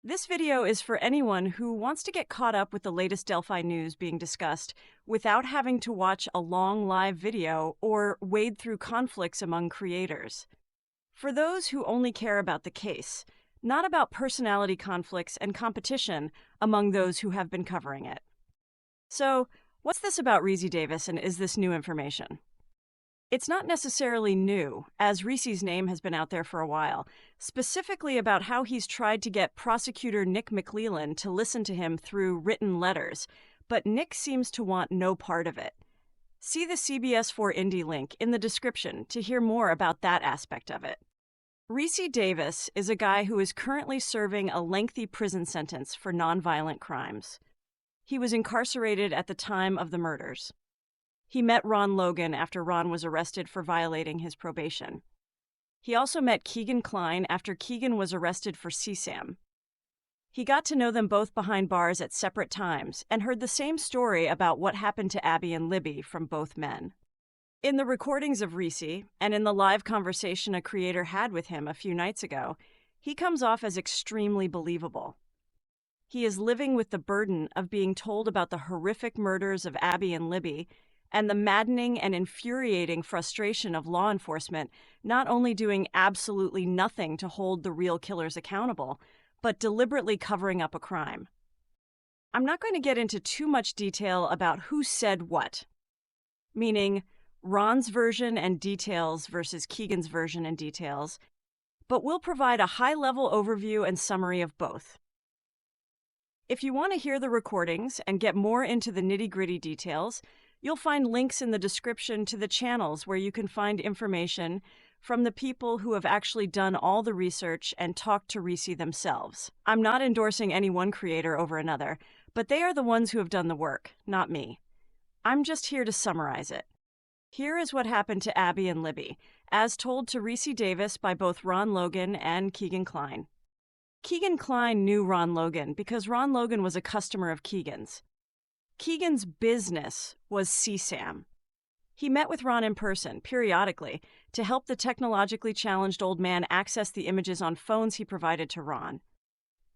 This video is for anyone who wants to get caught up with the latest Delphi news being discussed without having to watch a long live video or wade through conflicts among creators. For those who only care about the case, not about personality conflicts and competition among those who have been covering it. So, what's this about Ricci Davis, and is this new information? It's not necessarily new, as Ricci's name has been out there for a while, specifically about how he's tried to get prosecutor Nick McClellan to listen to him through written letters, but Nick seems to want no part of it. See the CBS4 Indie link in the description to hear more about that aspect of it. Ricci Davis is a guy who is currently serving a lengthy prison sentence for nonviolent crimes. He was incarcerated at the time of the murders. He met Logan after Ron was arrested for violating his probation. He also met Kegan Kline after Kegan was arrested for CSAM. He got to know them both behind bars at separate times and heard the same story about what happened to Abby and Libby from both men. In the recordings of Ricci, and in the live conversation a creator had with him a few nights ago, he comes off as extremely believable. He is living with the burden of being told about the horrific murders of Abby and Libby, and the maddening and infuriating frustration of law enforcement not only doing absolutely nothing to hold the real killers accountable, but deliberately covering up a crime. I'm not going to get into too much detail about who said what, meaning Ron's version and details versus Kegan's version and details, but we'll provide a high-level overview and summary of both. If you want to hear the recordings and get more into the nitty-gritty details, you'll find links in the description to the channels where you can find information from the people who have actually done all the research and talked to Ricci themselves. I'm not endorsing any one creator over another, but they are the ones who have done the work, not me. I'm just here to summarize it. Here is what happened to Abby and Libby, as told to Ricci Davis by both Logan and Kegan Kline. Kegan Kline knew Logan because Logan was a customer of Kegan's. Kegan's business was CSAM. He met with Ron in person, periodically, to help the technologically challenged old man access the images on phones he provided to Ron.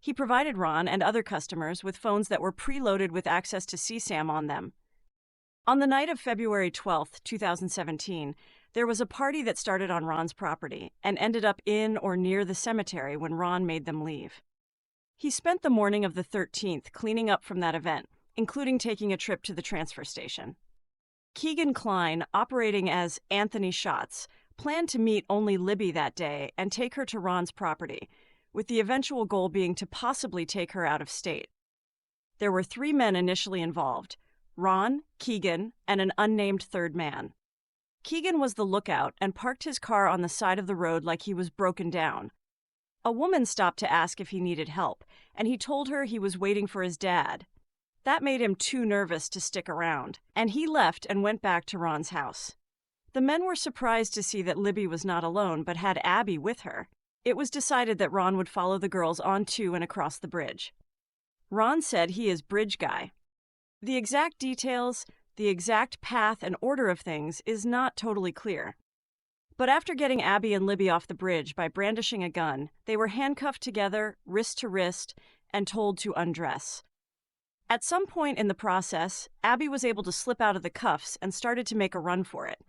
He provided Ron and other customers with phones that were preloaded with access to CSAM on them. On the night of February 12, 2017, there was a party that started on Ron's property and ended up in or near the cemetery when Ron made them leave. He spent the morning of the 13th cleaning up from that event, including taking a trip to the transfer station. Kegan Kline, operating as Anthony Shots, planned to meet only Libby that day and take her to Ron's property, with the eventual goal being to possibly take her out of state. There were 3 men initially involved: Ron, Kegan, and an unnamed third man. Kegan was the lookout and parked his car on the side of the road like he was broken down. A woman stopped to ask if he needed help, and he told her he was waiting for his dad. That made him too nervous to stick around, and he left and went back to Ron's house. The men were surprised to see that Libby was not alone but had Abby with her. It was decided that Ron would follow the girls onto and across the bridge. Ron said he is bridge guy. The exact details, the exact path and order of things is not totally clear. But after getting Abby and Libby off the bridge by brandishing a gun, they were handcuffed together, wrist to wrist, and told to undress. At some point in the process, Abby was able to slip out of the cuffs and started to make a run for it.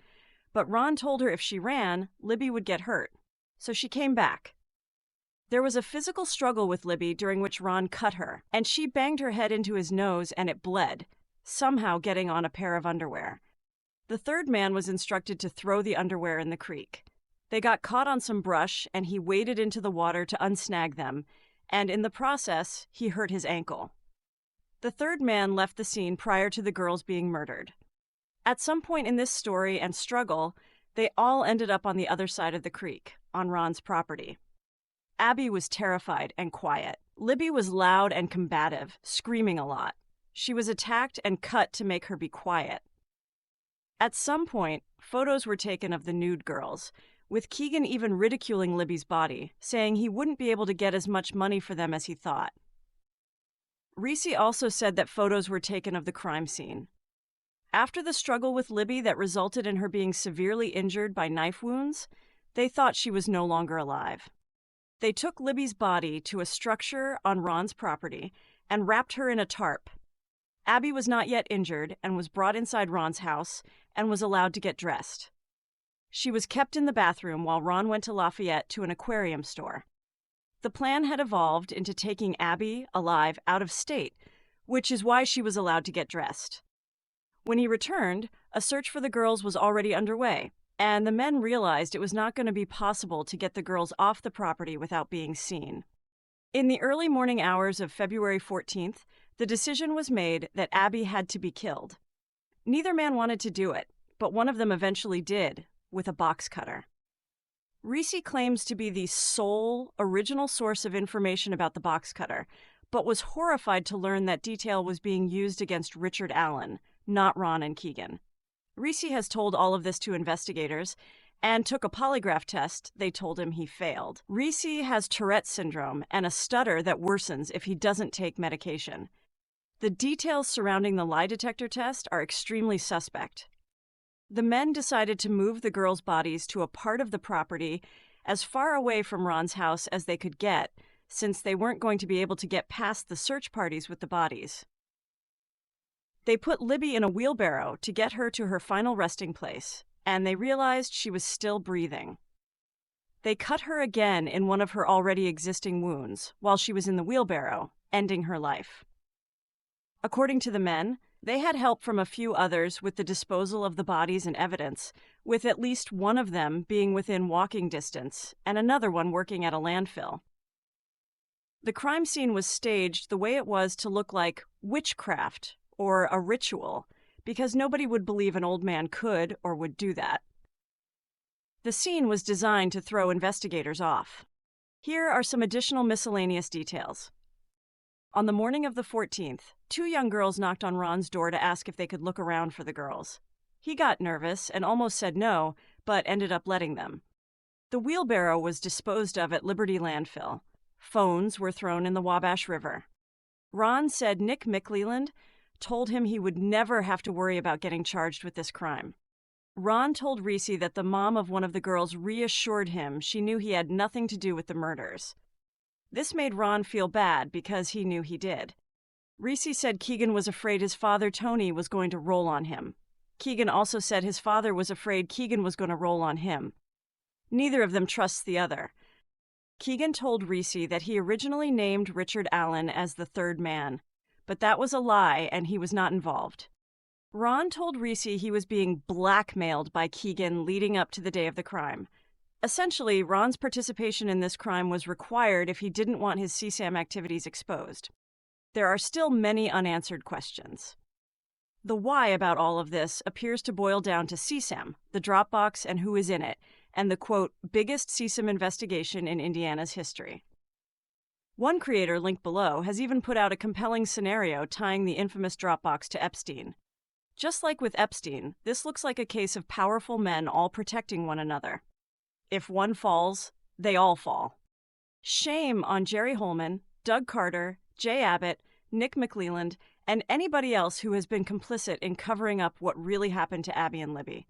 But Ron told her if she ran, Libby would get hurt. So she came back. There was a physical struggle with Libby during which Ron cut her, and she banged her head into his nose and it bled, somehow getting on a pair of underwear. The third man was instructed to throw the underwear in the creek. They got caught on some brush and he waded into the water to unsnag them, and in the process, he hurt his ankle. The third man left the scene prior to the girls being murdered. At some point in this story and struggle, they all ended up on the other side of the creek, on Ron's property. Abby was terrified and quiet. Libby was loud and combative, screaming a lot. She was attacked and cut to make her be quiet. At some point, photos were taken of the nude girls, with Kegan even ridiculing Libby's body, saying he wouldn't be able to get as much money for them as he thought. Ricci also said that photos were taken of the crime scene. After the struggle with Libby that resulted in her being severely injured by knife wounds, they thought she was no longer alive. They took Libby's body to a structure on Ron's property and wrapped her in a tarp. Abby was not yet injured and was brought inside Ron's house and was allowed to get dressed. She was kept in the bathroom while Ron went to Lafayette to an aquarium store. The plan had evolved into taking Abby, alive, out of state, which is why she was allowed to get dressed. When he returned, a search for the girls was already underway, and the men realized it was not going to be possible to get the girls off the property without being seen. In the early morning hours of February 14th, the decision was made that Abby had to be killed. Neither man wanted to do it, but one of them eventually did, with a box cutter. Ricci claims to be the sole original source of information about the box cutter, but was horrified to learn that detail was being used against Richard Allen, not Ron and Kegan. Ricci has told all of this to investigators and took a polygraph test they told him he failed. Ricci has Tourette's syndrome and a stutter that worsens if he doesn't take medication. The details surrounding the lie detector test are extremely suspect. The men decided to move the girls' bodies to a part of the property as far away from Ron's house as they could get, since they weren't going to be able to get past the search parties with the bodies. They put Libby in a wheelbarrow to get her to her final resting place, and they realized she was still breathing. They cut her again in one of her already existing wounds while she was in the wheelbarrow, ending her life. According to the men, they had help from a few others with the disposal of the bodies and evidence, with at least one of them being within walking distance and another one working at a landfill. The crime scene was staged the way it was to look like witchcraft or a ritual, because nobody would believe an old man could or would do that. The scene was designed to throw investigators off. Here are some additional miscellaneous details. On the morning of the 14th, 2 young girls knocked on Ron's door to ask if they could look around for the girls. He got nervous and almost said no, but ended up letting them. The wheelbarrow was disposed of at Liberty Landfill. Phones were thrown in the Wabash River. Ron said Nick McClelland told him he would never have to worry about getting charged with this crime. Ron told Ricci that the mom of one of the girls reassured him she knew he had nothing to do with the murders. This made Ron feel bad because he knew he did. Ricci said Kegan was afraid his father, Tony, was going to roll on him. Kegan also said his father was afraid Kegan was going to roll on him. Neither of them trusts the other. Kegan told Ricci that he originally named Richard Allen as the third man, but that was a lie and he was not involved. Ron told Ricci he was being blackmailed by Kegan leading up to the day of the crime. Essentially, Ron's participation in this crime was required if he didn't want his CSAM activities exposed. There are still many unanswered questions. The why about all of this appears to boil down to CSAM, the Dropbox, and who is in it, and the, quote, biggest CSAM investigation in Indiana's history. One creator, linked below, has even put out a compelling scenario tying the infamous Dropbox to Epstein. Just like with Epstein, this looks like a case of powerful men all protecting one another. If one falls, they all fall. Shame on Jerry Holman, Doug Carter, Jay Abbott, Nick McClelland, and anybody else who has been complicit in covering up what really happened to Abby and Libby.